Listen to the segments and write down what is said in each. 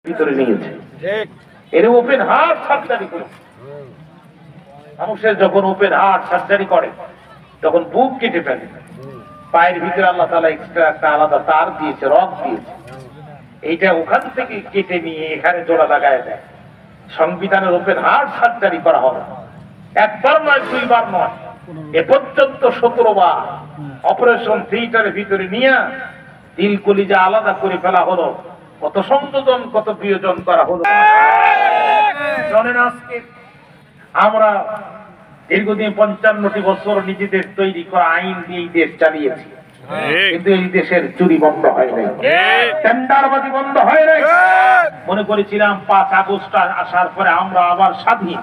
ভিতরে নিয়েছে, এর ওপেন হার্ট সার্জারি করে। মানুষের যখন ওপেন হার্ট সার্জারি করে তখন বুক কেটে ফেলে, পায়ের ভিতরে আল্লাহ তাআলা এক্সট্রা একটা আলাদা তার দিয়েছে, রড দিয়েছে, এইটা ওখান থেকে কেটে নিয়ে এখানে জোড়া লাগায় দেয়। সংবিধানের ওপেন হার্ট সার্জারি করা হবে, একবার নয়, দুইবার নয়, এ পর্যন্ত 17 বার অপারেশন থিয়েটারের ভিতরে নিয়ে দিল কলিজা আলাদা করে ফেলা হলো, কত সংযোজন, কত প্রিয়জন করা হলো। জানেন আজকে আমরা দীর্ঘদিন 55টি বছর নিজেদের তৈরি করা আইন দিয়ে এই দেশ চালিয়েছি, কিন্তু এই দেশের চুরি বন্ধ হয় নাই, টেন্ডারবাজি বন্ধ হয় নাই। মনে করেছিলাম 5 আগস্ট আসার পরে আমরা আবার স্বাধীন,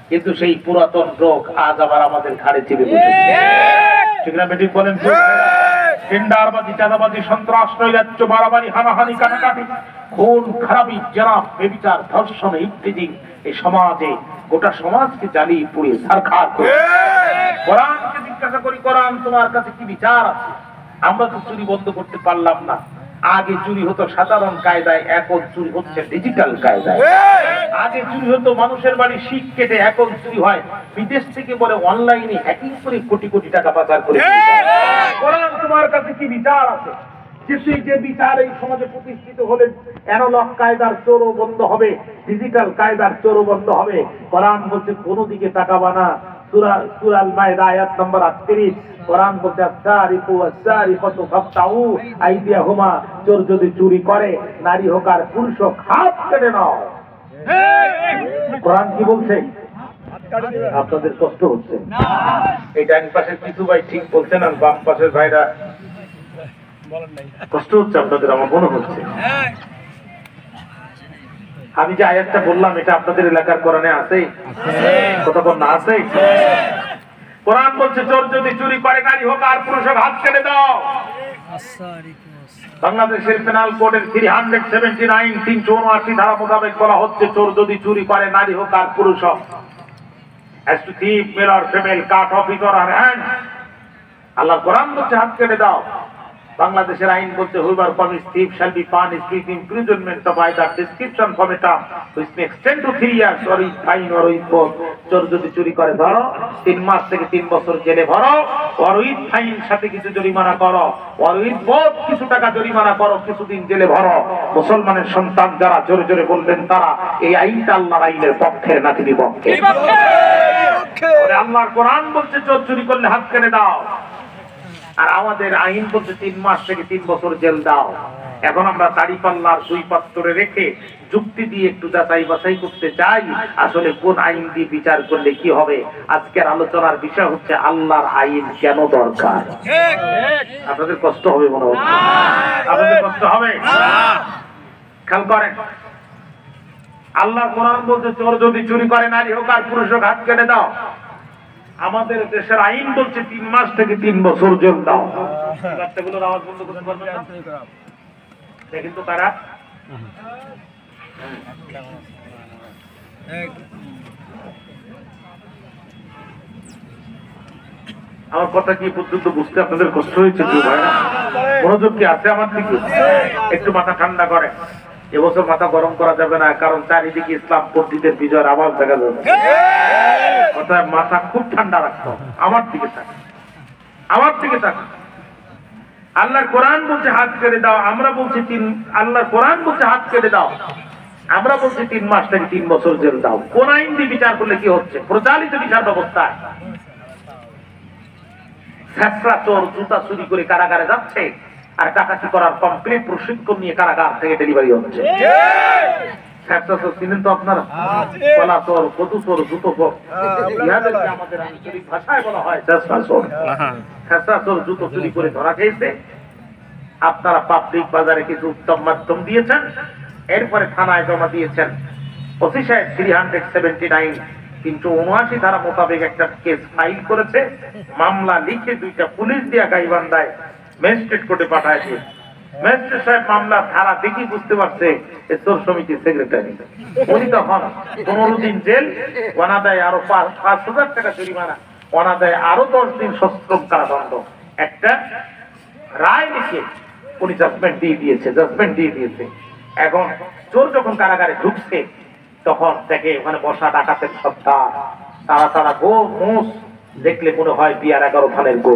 কিন্তু সেই পুরাতন রোগ আজ আবার আমাদের ঘাড়ে চেপে বসেছে। ঠিক না বেঠিক বলেন? টেন্ডারবাজি, চাঁদাবাজি, সন্ত্রাস, নৈরাজ্য, মারামারি, হানাহানি, কাটাকাটি, খুন খারাপি, জেনা, ব্যভিচার, ধর্ষণ, ইত্যাদি এই সমাজে গোটা সমাজকে জ্বালিয়ে পুড়িয়ে ছারখার করে। কোরআনকে জিজ্ঞাসা করি, কোরআন তোমার কাছে কি বিচার আছে? আমরা তো চুরি বন্ধ করতে পারলাম না। আগে চুরি হতো সাধারণ কায়দায়, এখন চুরি হচ্ছে ডিজিটাল কায়দায়। আগে চুরি হতো মানুষের বাড়ি শিক কেটে, এখন চুরি হয় বিদেশ থেকে বলে অনলাইনে হ্যাকিং করে কোটি কোটি টাকা পাচার করে। কোরআন তোমার কাছে কি বিচার আছে? যে বিচার এই সমাজে প্রতিষ্ঠিত হলে অ্যানালগ কায়দার চোরও বন্ধ হবে, ডিজিটাল কায়দার চোরও বন্ধ হবে। কোরআন বলছে কোন দিকে তাকাবা না। সূরা আল মায়েদা আয়াত নম্বর 38, কোরআন বলছে আস-সারিকু ওয়াস-সারিকাতু ফাকতাউ আইদিয়াহুমা, চোর যদি চুরি করে, নারী হোক আর পুরুষ হোক, হাত কেটে নাও। কোরআন কি বলছে? আপনাদের কষ্ট হচ্ছে? এই ডান পাশের কিছু ভাই ঠিক বলছেন, আর বাম পাশের ভাইরা কষ্ট হচ্ছে আপনাদের, আমার মনে হচ্ছে। আমি যে আয়াতটা বললাম এটা আপনাদের এলাকার কোরআনে আছে? কতক্ষণ না আছে? কোরআন বলছে চোর যদি চুরি করে, নারী হোক আর পুরুষ হোক, হাত কেটে দাও। বাংলাদেশের পেনাল কোডের 379 379 ধারা মোতাবেক বলা হচ্ছে চোর যদি চুরি করে, নারী হোক আর পুরুষ হোক, has to thief, male or female, cut off his or her hand। আল্লাহ কোরআন বলছে হাত কেটে দাও। বাংলাদেশের আইন বলছে whoever commits thief shall be punished with imprisonment of either description from a term which may extend to 3 years or with fine or with both। চোর যদি চুরি করে ধরো, 3 মাস থেকে 3 বছর জেলে ভরো, or with fine সাথে কিছু জরিমানা করো, or with both কিছু টাকা জরিমানা করো, কিছুদিন জেলে ভরো। মুসলমানের সন্তান যারা জোরে জোরে বলবেন তারা এই আইনটা আল্লাহর আইনের পক্ষে নাকি বিপক্ষে? আল্লাহর কোরআন বলছে চোর চুরি করলে হাত কেটে দাও, আর আমাদের আইন বলছে 3 মাস থেকে 3 বছর জেল দাও। এখন আমরা দাড়ি পাল্লার 2 পাত্রে রেখে যুক্তি দিয়ে একটু যাচাই বাছাই করতে চাই আসলে কোন আইন দিয়ে বিচার করলে কি হবে। আজকের আলোচনার বিষয় হচ্ছে আল্লাহর আইন কেন দরকার। আপনাদের কষ্ট হবে মনে হচ্ছে? আপনাদের কষ্ট হবে? খেয়াল করেন, আল্লাহর কোরআন বলছে চোর যদি চুরি করে, নারী হোক আর পুরুষ হোক, হাত কেটে দাও। আমাদের দেশের আইন বলছে 3 মাস থেকে 3 বছর জেল দাও। বাচ্চাগুলোর আওয়াজ বন্ধ করতে পারবেন না? দেখেন তো তারা আমার কথা কি পর্যন্ত বুঝতে আপনাদের কষ্ট হয়েছে? ভাইরা মনোযোগ কি আছে আমার দিকে? একটু মাথা ঠান্ডা করে। এবছর মাথা গরম করা যাবে না, কারণ চারিদিকে ইসলাম পন্থীদের বিজয়ের আওয়াজ দেখা যাচ্ছে। অর্থাৎ মাথা খুব ঠান্ডা রাখতো। আমার দিকে থাক, আমার দিকে থাক। আল্লাহর কোরআন বলছে হাত কেটে দাও, আমরা বলছি আল্লাহর কোরআন বলছে হাত কেটে দাও, আমরা বলছি 3 মাস থেকে 3 বছর জেল দাও। কোন আইন দিয়ে বিচার করলে কি হচ্ছে? প্রচলিত বিচার ব্যবস্থায় ছেঁচড়া চোর জুতা চুরি করে কারাগারে যাচ্ছে, আর ডাকাতি করার কমপ্লিট প্রশিক্ষণ নিয়ে কারাগার থেকে ডেলিভারি হচ্ছে। চিনেন তো আপনারা? কলা চোর, কদু চোর, জুতো চোর, আমাদের আঞ্চলিক ভাষায় বলা হয় ছেঁচড়া চোর। ছেঁচড়া চোর জুতো চুরি করে ধরা খেয়েছে। আপনারা পাবলিক বাজারে কিছু উত্তম মাধ্যম দিয়েছেন, এরপরে থানায় জমা দিয়েছেন। ওসি সাহেব 379 379 ধারা মোতাবেক একটা কেস ফাইল করেছে, মামলা লিখে 2টা পুলিশ দিয়া গাইবান্ধায় ম্যাজিস্ট্রেট কোর্টে পাঠাইছে। ম্যাজিস্ট্রেট সাহেব মামলার ধারা দেখি বুঝতে পারছে চোর সমিতির সেক্রেটারি। উনি তখন 15 দিন জেল, অনাদায় আরো 5,000 টাকা জরিমানা, অনাদায় আরো 10 দিন সশ্রম কারাদণ্ড। একটা রায় লিখে উনি জাজমেন্ট দিয়ে দিয়েছে। এখন চোর যখন কারাগারে ঢুকছে তখন দেখে ওখানে বসা ডাকাতের সর্দার, তারা তারা গো মোষ দেখলে মনে হয় বিয়ার 11 থানের গো।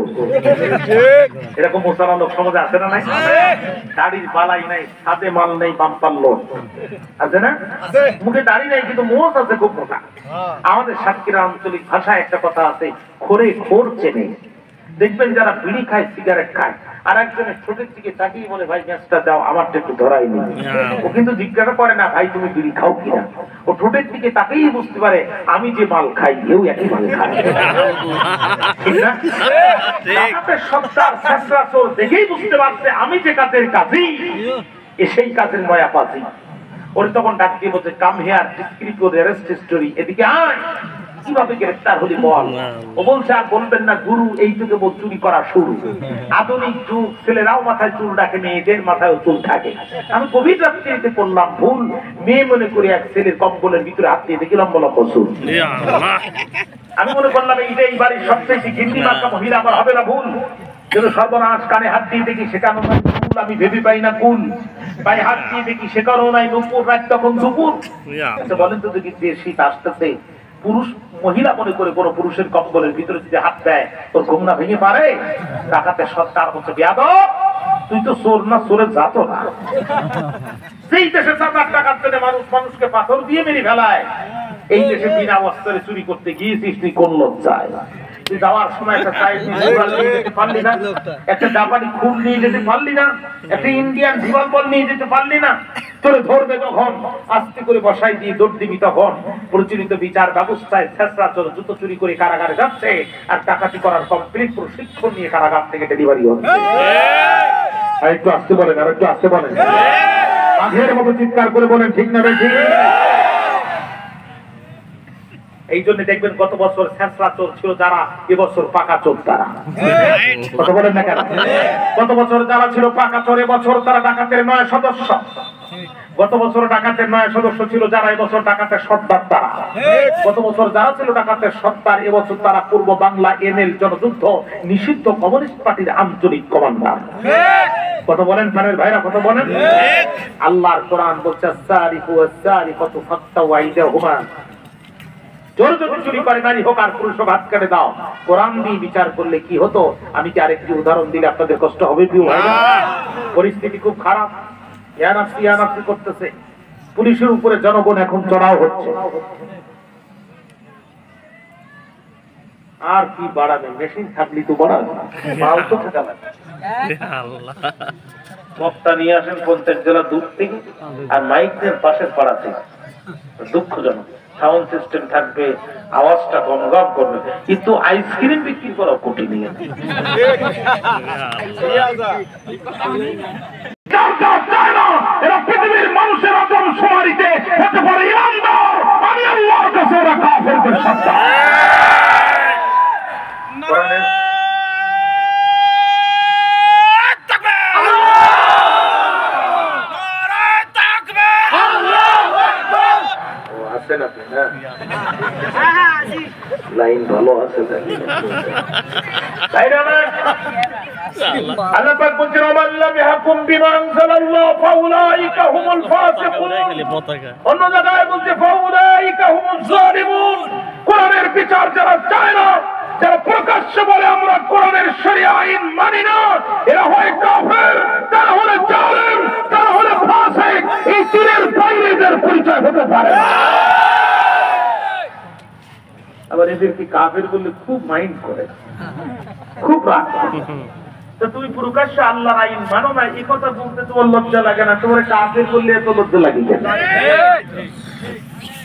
এরকম মুসলমান লোক সমাজে আছে না নাই? দাড়ির বালাই নাই, হাতে মাল নেই, বাম্পার লোক আছে না? মুখে দাড়ি নাই কিন্তু মোষ আছে খুব মোটা। আমাদের সাতক্ষীরা আঞ্চলিক ভাষায় একটা কথা আছে, খোরে খোর চেনে। দেখবেন যারা বিড়ি খায়, সিগারেট খায়, আর একজনের ছোটের দিকে তাকিয়ে বলে ভাই গ্যাসটা দাও, আমারটা একটু ধরাই নি। ও কিন্তু জিজ্ঞাসা করে না ভাই তুমি বিড়ি খাও কিনা, ও ঠোঁটের দিকে তাকিয়েই বুঝতে পারে আমি যে মাল খাই এও একই মাল খায়। ঠিক না? ডাকাতের সর্দার ছেঁচড়া চোর দেখেই বুঝতে পারছে আমি যে কাজের কাজী সেই কাজের নয়া পাচ্ছি। ওর তখন ডাক দিয়ে বলছে কাম হিয়ার ডিসক্রিপ্ট অ্যারেস্ট হিস্টোরি, এদিকে আয়। কিভাবে গ্রেফতার হলি বল। ও বলছে আর বলবেন না গুরু, এইটুকু বল চুরি করা শুরু। আধুনিক যুগ, ছেলেরাও মাথায় চুল রাখে, মেয়েদের মাথায় চুল থাকে। আমি গভীর রাত্রিতে পড়লাম ভুল, মেয়ে মনে করে এক ছেলের কম্বলের ভিতরে হাত দিয়ে দেখি লম্বা লম্বা চুল। আমি মনে করলাম এইটাই বাড়ির সবচেয়ে গিন্নি মার্কা মহিলা, আমার হবে না ভুল। যেন সর্বনাশ, কানে হাত দিয়ে দেখি সেখানেও নাই কুল, আমি ভেবে পাই না কুল। পায়ে হাত দিয়ে দেখি সেখানেও নাই নুপুর, রাত তখন দুপুর। বলেন তো দেখি যে শীত আসতেছে, পুরুষ মহিলা মনে করে কোন পুরুষের কম্বলের ভিতরে যদি হাত দেয় তোর ঘুম না ভেঙে পারে? ডাকাতের সর্দার হচ্ছে বেয়াদব, তুই তো চোর না, চোরের জাত না। সেই দেশে 4 টাকার জন্য মানুষ মানুষকে পাথর দিয়ে মেরে ফেলায়, এই দেশে বিনা অস্ত্রে চুরি করতে গিয়েছিস তুই কোন লজ্জায়? তুই যাওয়ার সময় একটা নিয়ে যেতে পারলি না, একটা জাপানি খুন নিয়ে যেতে পারলি না, একটা ইন্ডিয়ান রিভলভার নিয়ে যেতে পারলি না? তোরে ধরবে তখন আস্তে করে বসাই দিয়ে দৌড় দিবি, তখন প্রচলিত বিচার ব্যবস্থায় ছেঁচড়া চোর জুতো চুরি করে কারাগারে যাচ্ছে আর ডাকাতি করার কমপ্লিট প্রশিক্ষণ নিয়ে কারাগার থেকে ডেলিভারি হচ্ছে। আর একটু আসতে বলেন, আর একটু আসতে বলেন, বাঘের মতো চিৎকার করে বলেন ঠিক না রে ঠিক? এই জন্য দেখবেন গত বছর ছেঁচড়া চোর ছিল যারা, এবছর পাকা চোর তারা। কথা বলেন না কেন? গত বছর যারা ছিল পাকা চোর, এবছর তারা ডাকাতের 9 সদস্য। গত বছর ডাকাতের 9 সদস্য ছিল যারা, এবছর ডাকাতের সর্দার তারা। গত বছর যারা ছিল ডাকাতের সর্দার, এবছর তারা পূর্ব বাংলা এনএল জনযুদ্ধ নিষিদ্ধ কমিউনিস্ট পার্টির আঞ্চলিক কমান্ডার। কথা বলেন প্রাণের ভাইরা, কথা বলেন। আল্লাহর কোরআন বলছে সারিফু সারিফাতু ফাক্তাউ আইদাহুমা, চোর যদি চুরি করে নারী হোক আর পুরুষ হোক হাত কেটে দাও। কোরআন দিয়ে বিচার করলে কি হতো? আমি কি আরেকটি উদাহরণ দিলে আপনাদের কষ্ট হবে? পরিস্থিতি খুব খারাপ, ইয়ানাফসি করতেছে, পুলিশের উপরে জনগণ এখন চড়াও হচ্ছে। আর কি বাড়াবে? মেশিন থাকলে তো বাড়াবে না, মাল তো চালাবে। বক্তা নিয়ে আসেন 50 জেলা দূর থেকে আর মাইক দেন পাশের পাড়া থেকে। দুঃখজনক, সাউন্ড সিস্টেম থাকবে, আওয়াজটা গমগম করবে, কিন্তু আইসক্রিম বিক্রি করা কঠিন নিয়ে পৃথিবীর মানুষের আদম শুমারিতে হতে পারে ইমানদার, আমি আল্লাহর কাছে ওরা কাফেরদের সর্দার। লাইন ভালো আছে, তাই না? আল্লাহ পাক বলেন আল্লাহ বিহাকুম বিমা আনজালাল্লাহ ফাউলাইকা হুমুল ফাসিকুন। অন্য জায়গায় বলছে ফাউলাইকা হুমুজ জালিমুন। কোরআনের বিচার যারা চায় না, যারা প্রকাশ্যে বলে আমরা কোরআনের শরিয়া আইন মানি না, এরা হয় কাফের, তারা হলো জালিম, তারা হলো ফাসিক। এই তিনের বাইরে এদের পরিচয় হতে পারে না। আবার এদেরকে কাফের বললে খুব মাইন্ড করে, খুব রাগ। তো তুমি প্রকাশ্যে আল্লাহর আইন মানো না, এই কথা বলতে তোমার লজ্জা লাগে না? তোমার কাফের বললে এত লজ্জা লাগে কেন?